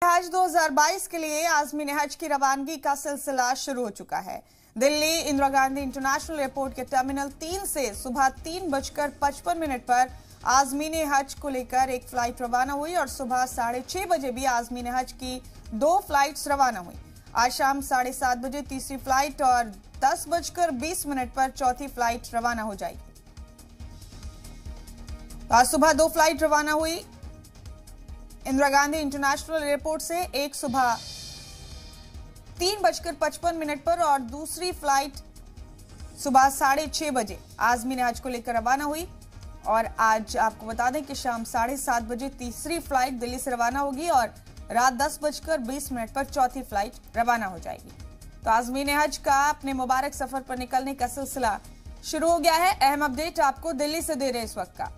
हज 2022 के लिए आज़मीन हज की रवानगी का सिलसिला शुरू हो चुका है। दिल्ली इंदिरा गांधी इंटरनेशनल एयरपोर्ट के टर्मिनल 3 से सुबह 3:55 पर आज़मीन हज को लेकर एक फ्लाइट रवाना हुई और सुबह 6:30 बजे भी आज़मीन हज की 2 फ्लाइट्स रवाना हुई। आज शाम 7:30 बजे तीसरी फ्लाइट और 10:20 पर चौथी फ्लाइट रवाना हो जाएगी। आज सुबह 2 फ्लाइट रवाना हुई इंदिरा गांधी इंटरनेशनल एयरपोर्ट से, एक सुबह 3:55 पर और दूसरी फ्लाइट सुबह 6:30 बजे आज़मीन हज को लेकर रवाना हुई। और आज आपको बता दें कि शाम 7:30 बजे तीसरी फ्लाइट दिल्ली से रवाना होगी और रात 10:20 पर चौथी फ्लाइट रवाना हो जाएगी। तो आज़मीन हज का अपने मुबारक सफर पर निकलने का सिलसिला शुरू हो गया है। अहम अपडेट आपको दिल्ली से दे रहे इस वक्त का।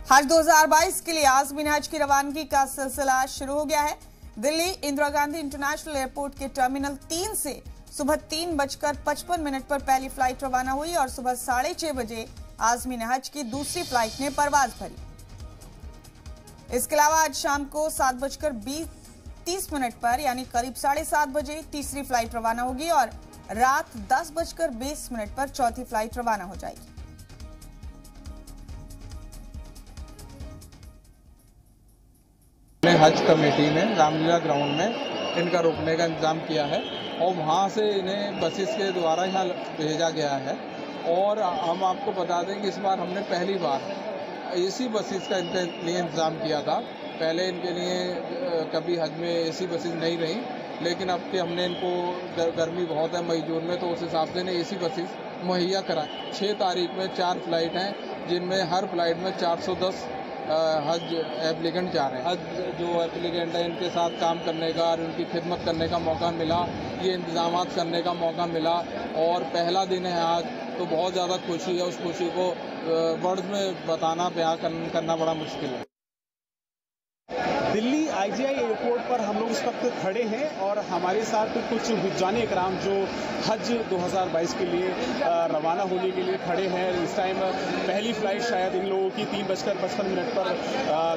हज 2022 के लिए आज़मीन हज की रवानगी का सिलसिला शुरू हो गया है। दिल्ली इंदिरा गांधी इंटरनेशनल एयरपोर्ट के टर्मिनल 3 से सुबह 3:55 पर पहली फ्लाइट रवाना हुई और सुबह 6:30 बजे आज़मीन हज की दूसरी फ्लाइट ने परवाज भरी। इसके अलावा आज शाम को 7:30 पर यानी करीब 7:30 बजे तीसरी फ्लाइट रवाना होगी और रात 10:20 पर चौथी फ्लाइट रवाना हो जाएगी। हज कमेटी ने रामलीला ग्राउंड में इनका रुकने का इंतजाम किया है और वहाँ से इन्हें बसेस के द्वारा यहाँ भेजा गया है। और हम आपको बता दें कि इस बार हमने पहली बार एसी बसेस का इनके लिए इंतज़ाम किया था। पहले इनके लिए कभी हज में एसी बसेस नहीं रही, लेकिन अब के हमने इनको गर्मी बहुत है मई जून में, तो उस हिसाब से इन्हें एसी बसेस मुहैया कराएं। 6 तारीख में 4 फ्लाइट हैं, जिनमें हर फ्लाइट में 410 हज एप्लीकेंट जा रहे हैं। हज जो एप्लीकेंट है इनके साथ काम करने का और उनकी खिदमत करने का मौका मिला, ये इंतजाम करने का मौका मिला और पहला दिन है आज, तो बहुत ज़्यादा खुशी है। उस खुशी को वर्ड्स में बताना, बयां करना बड़ा मुश्किल है। दिल्ली IGI एयरपोर्ट पर हम लोग इस वक्त खड़े हैं और हमारे साथ कुछ हुज्जाने इकराम जो हज 2022 के लिए रवाना होने के लिए खड़े हैं। इस टाइम पहली फ्लाइट शायद इन लोगों की 3:55 पर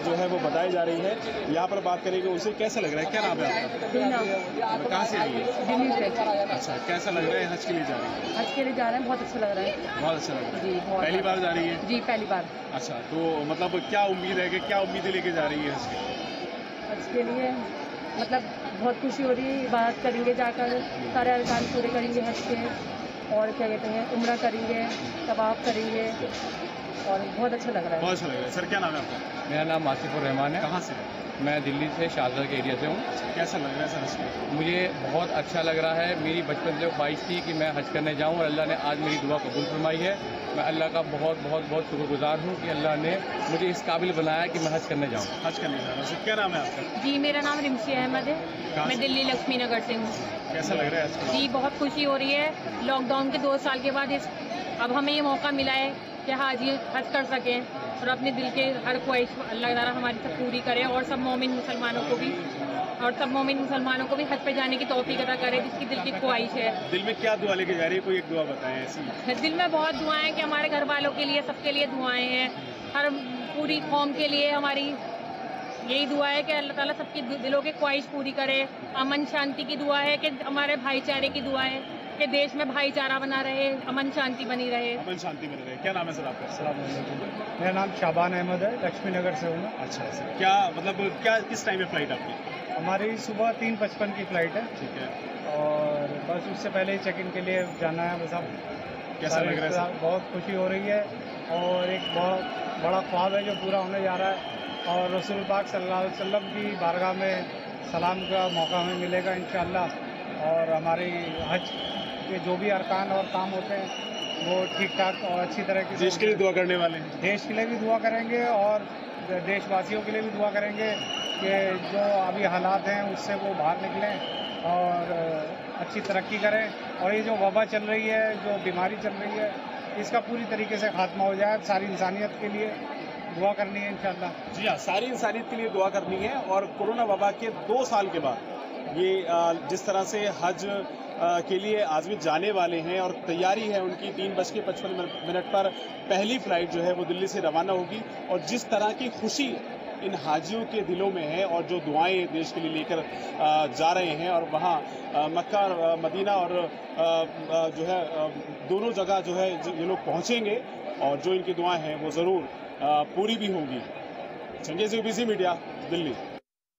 जो है वो बताई जा रही है। यहाँ पर बात करेंगे उनसे। कैसा लग रहा है? क्या नाम है आपका? कहाँ से आई है? दिल्ली से। अच्छा, कैसा लग रहा है? हज के लिए जा रही है? हज के लिए जा रहे हैं, बहुत अच्छा लग रहा है। बहुत अच्छा लग रहा है जी, बहुत। पहली बार जा रही है? जी, पहली बार। अच्छा, तो मतलब क्या उम्मीद है कि क्या उम्मीदें लेके जा रही है हज के? हज के लिए मतलब बहुत खुशी हो रही है। इबादत करेंगे जाकर, सारे अरकान पूरे करेंगे हज के, और क्या कहते हैं उम्रा करेंगे, तवाफ करेंगे और बहुत अच्छा लग रहा है। बहुत अच्छा लग रहा है। सर क्या नाम है आपका? मेरा नाम आसिफुर रहमान है। कहाँ से? मैं दिल्ली से शाहजहाँ के एरिया से हूँ। कैसा लग रहा है सर हज के? मुझे बहुत अच्छा लग रहा है। मेरी बचपन से ख्वाहिश थी कि मैं हज करने जाऊँ और अल्लाह ने आज मेरी दुआ कबूल फरमाई है। मैं अल्लाह का बहुत बहुत बहुत शुक्रगुजार हूँ कि अल्लाह ने मुझे इस काबिल बनाया कि मैं हज करने जाऊँ। हज करने जा रहा हूँ। क्या नाम है आपका? जी, मेरा नाम रिमशी अहमद है। मैं दिल्ली लक्ष्मी नगर से हूँ। कैसा लग रहा है हज? जी, बहुत खुशी हो रही है। लॉकडाउन के 2 साल के बाद अब हमें ये मौका मिला है कि हाजी हज कर सकें और अपने दिल के हर ख्वाहिश अल्लाह ताला हमारी सब पूरी करे और सब मोमिन मुसलमानों को भी हज पे जाने की तौफीक अता करे जिसकी दिल की ख्वाहिश है। दिल में क्या दुआ लेके जा रही है? कोई एक दुआ बताएं ऐसी। दिल में बहुत दुआएं हैं कि हमारे घर वालों के लिए, सबके लिए दुआएं हैं। हर पूरी कौम के लिए हमारी यही दुआ है कि अल्लाह ताला सबकी दिलों की ख्वाहिश पूरी करे। अमन शांति की दुआ है कि हमारे भाईचारे की दुआ है कि देश में भाईचारा बना रहे, अमन शांति बनी रहे। अमन शांति बनी रहे। क्या नाम है सर आपका? मेरा नाम शाबान अहमद है, लक्ष्मी नगर से हूँ। अच्छा सर, क्या मतलब क्या किस टाइम में फ्लाइट आपकी? हमारी सुबह 3:55 की फ़्लाइट है। ठीक है। और बस उससे पहले ही चेक इन के लिए जाना है। बस अब कैसा लग रहा है सर? बहुत खुशी हो रही है और एक बहुत बड़ा ख्वाब है जो पूरा होने जा रहा है और रसूल पाक सल्लल्लाहु अलैहि वसल्लम की बारगाह में सलाम का मौका हमें मिलेगा इंशाअल्लाह। और हमारी हज के जो भी अरकान और काम होते हैं वो ठीक ठाक और अच्छी तरह से देश के लिए दुआ करने वाले हैं। देश के लिए भी दुआ करेंगे और देशवासियों के लिए भी दुआ करेंगे कि जो अभी हालात हैं उससे वो बाहर निकलें और अच्छी तरक्की करें और ये जो वबा चल रही है, जो बीमारी चल रही है, इसका पूरी तरीके से खात्मा हो जाए। सारी इंसानियत के लिए दुआ करनी है इंशाअल्लाह। जी हाँ, सारी इंसानियत के लिए दुआ करनी है। और कोरोना वबा के 2 साल के बाद ये जिस तरह से हज के लिए आज़मी जाने वाले हैं और तैयारी है उनकी 3:55 पर पहली फ्लाइट जो है वो दिल्ली से रवाना होगी। और जिस तरह की खुशी इन हाजियों के दिलों में है और जो दुआएं देश के लिए लेकर जा रहे हैं और वहाँ मक्का और मदीना और जो है दोनों जगह जो है ये लोग पहुँचेंगे और जो इनकी दुआएं हैं वो ज़रूर पूरी भी होंगी। Changez UBC media, Delhi.